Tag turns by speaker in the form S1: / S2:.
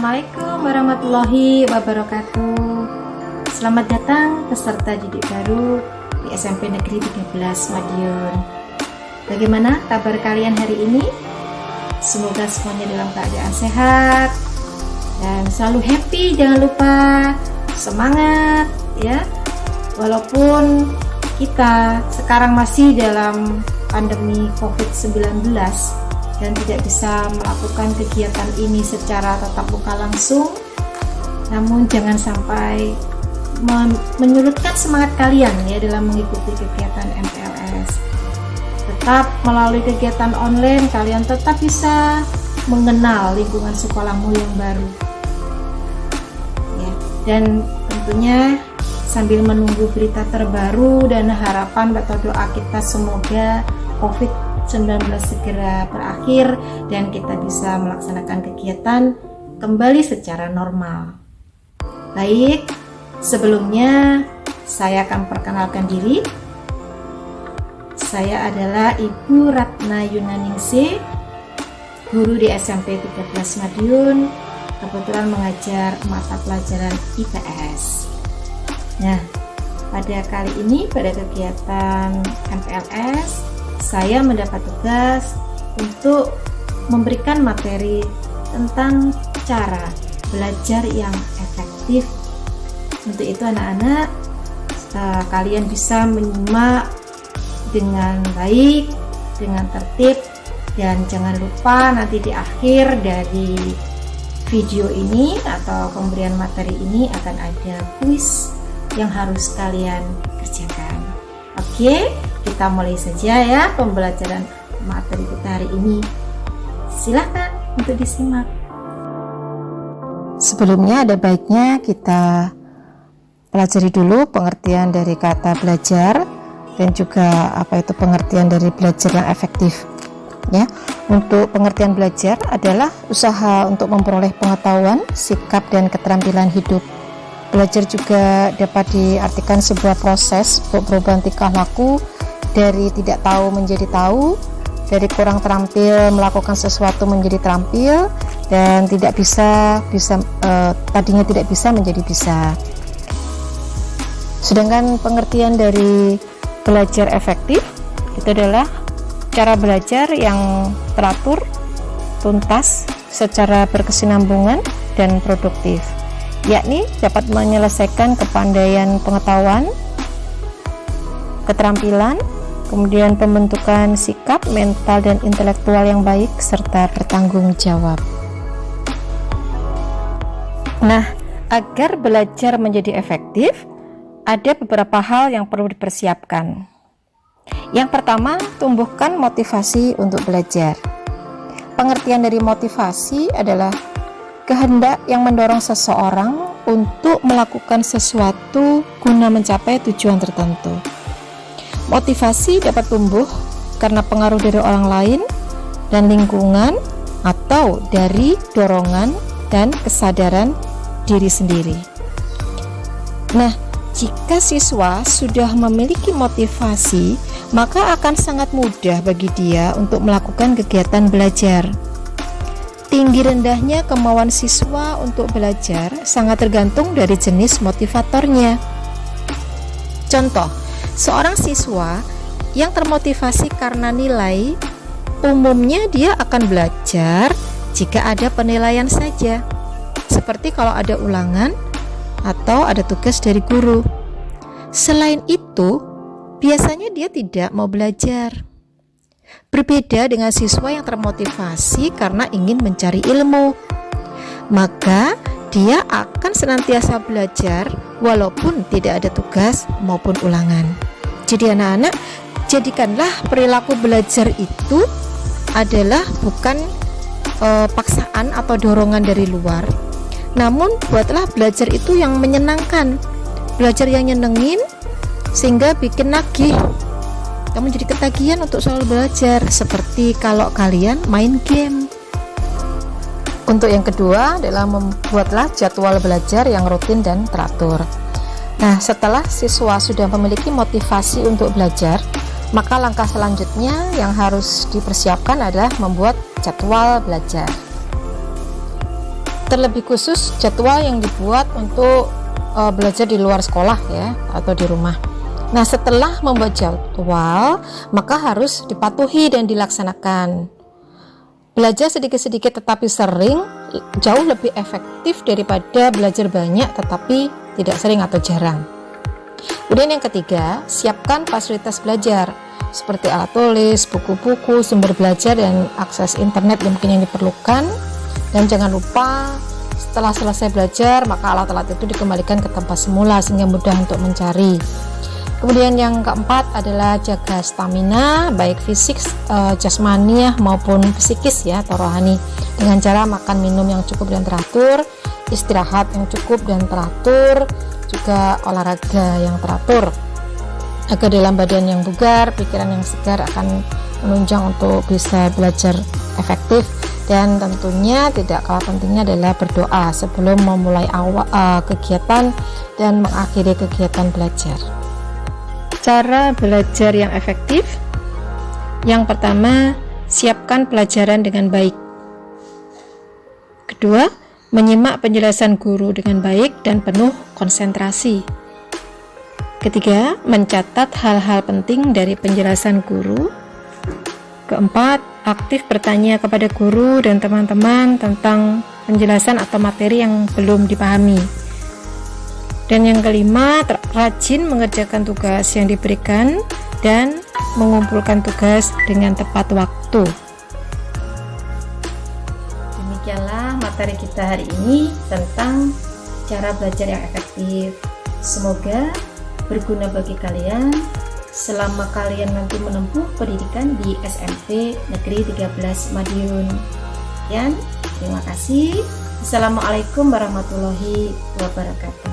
S1: Assalamualaikum warahmatullahi wabarakatuh. Selamat datang peserta didik baru di SMP Negeri 13 Madiun. Bagaimana kabar kalian hari ini? Semoga semuanya dalam keadaan sehat dan selalu happy. Jangan lupa semangat ya. Walaupun kita sekarang masih dalam pandemi COVID-19 dan tidak bisa melakukan kegiatan ini secara tatap muka langsung, namun jangan sampai menyurutkan semangat kalian ya dalam mengikuti kegiatan MPLS. Tetap melalui kegiatan online kalian tetap bisa mengenal lingkungan sekolahmu yang baru ya, dan tentunya sambil menunggu berita terbaru dan harapan atau doa kita semoga COVID-19 segera berakhir dan kita bisa melaksanakan kegiatan kembali secara normal. Baik, sebelumnya saya akan perkenalkan diri. Saya adalah Ibu Ratna Yunaningsih, guru di SMP 13 Madiun, kebetulan mengajar mata pelajaran IPS. Nah, pada kali ini pada kegiatan MPLS saya mendapat tugas untuk memberikan materi tentang cara belajar yang efektif. Untuk itu anak-anak, kalian bisa menyimak dengan baik, dengan tertib, dan jangan lupa nanti di akhir dari video ini atau pemberian materi ini akan ada kuis yang harus kalian kerjakan. Oke, kita mulai saja ya pembelajaran materi kita hari ini. Silahkan untuk disimak. Sebelumnya ada baiknya kita pelajari dulu pengertian dari kata belajar dan juga apa itu pengertian dari belajar yang efektif. Ya, untuk pengertian belajar adalah usaha untuk memperoleh pengetahuan, sikap dan keterampilan hidup. Belajar juga dapat diartikan sebuah proses untuk perubahan tingkah laku dari tidak tahu menjadi tahu, dari kurang terampil melakukan sesuatu menjadi terampil, dan tadinya tidak bisa menjadi bisa. Sedangkan pengertian dari belajar efektif itu adalah cara belajar yang teratur, tuntas, secara berkesinambungan dan produktif, yakni dapat menyelesaikan kepandaian pengetahuan, keterampilan, kemudian pembentukan sikap, mental dan intelektual yang baik, serta bertanggung jawab. Nah, agar belajar menjadi efektif, ada beberapa hal yang perlu dipersiapkan. Yang pertama, tumbuhkan motivasi untuk belajar. Pengertian dari motivasi adalah kehendak yang mendorong seseorang untuk melakukan sesuatu guna mencapai tujuan tertentu. Motivasi dapat tumbuh karena pengaruh dari orang lain dan lingkungan atau dari dorongan dan kesadaran diri sendiri. Nah, jika siswa sudah memiliki motivasi, maka akan sangat mudah bagi dia untuk melakukan kegiatan belajar. Tinggi rendahnya kemauan siswa untuk belajar sangat tergantung dari jenis motivatornya. Contoh, seorang siswa yang termotivasi karena nilai, umumnya dia akan belajar jika ada penilaian saja, seperti kalau ada ulangan atau ada tugas dari guru. Selain itu, biasanya dia tidak mau belajar. Berbeda dengan siswa yang termotivasi karena ingin mencari ilmu, maka dia akan senantiasa belajar walaupun tidak ada tugas maupun ulangan. Jadi anak-anak, jadikanlah perilaku belajar itu adalah bukan paksaan atau dorongan dari luar, namun buatlah belajar itu yang menyenangkan, belajar yang nyenengin sehingga bikin nagih. Kamu jadi ketagihan untuk selalu belajar, seperti kalau kalian main game. Untuk yang kedua adalah membuatlah jadwal belajar yang rutin dan teratur. Nah, setelah siswa sudah memiliki motivasi untuk belajar, maka langkah selanjutnya yang harus dipersiapkan adalah membuat jadwal belajar. Terlebih khusus jadwal yang dibuat untuk belajar di luar sekolah ya, atau di rumah. Nah, setelah membuat jadwal, maka harus dipatuhi dan dilaksanakan. Belajar sedikit-sedikit tetapi sering jauh lebih efektif daripada belajar banyak tetapi tidak sering atau jarang. Kemudian yang ketiga, siapkan fasilitas belajar seperti alat tulis, buku-buku, sumber belajar, dan akses internet yang mungkin yang diperlukan. Dan jangan lupa setelah selesai belajar, maka alat-alat itu dikembalikan ke tempat semula sehingga mudah untuk mencari. Kemudian yang keempat adalah jaga stamina, baik fisik, jasmani maupun psikis ya, atau rohani, dengan cara makan minum yang cukup dan teratur, istirahat yang cukup dan teratur, juga olahraga yang teratur, agar dalam badan yang bugar, pikiran yang segar akan menunjang untuk bisa belajar efektif. Dan tentunya tidak kalah pentingnya adalah berdoa sebelum memulai kegiatan dan mengakhiri kegiatan belajar. Cara belajar yang efektif. Yang pertama, siapkan pelajaran dengan baik. Kedua, menyimak penjelasan guru dengan baik dan penuh konsentrasi. Ketiga, mencatat hal-hal penting dari penjelasan guru. Keempat, aktif bertanya kepada guru dan teman-teman tentang penjelasan atau materi yang belum dipahami. Dan yang kelima, rajin mengerjakan tugas yang diberikan dan mengumpulkan tugas dengan tepat waktu. Demikianlah materi kita hari ini tentang cara belajar yang efektif. Semoga berguna bagi kalian selama kalian nanti menempuh pendidikan di SMP Negeri 13 Madiun. Terima kasih. Assalamualaikum warahmatullahi wabarakatuh.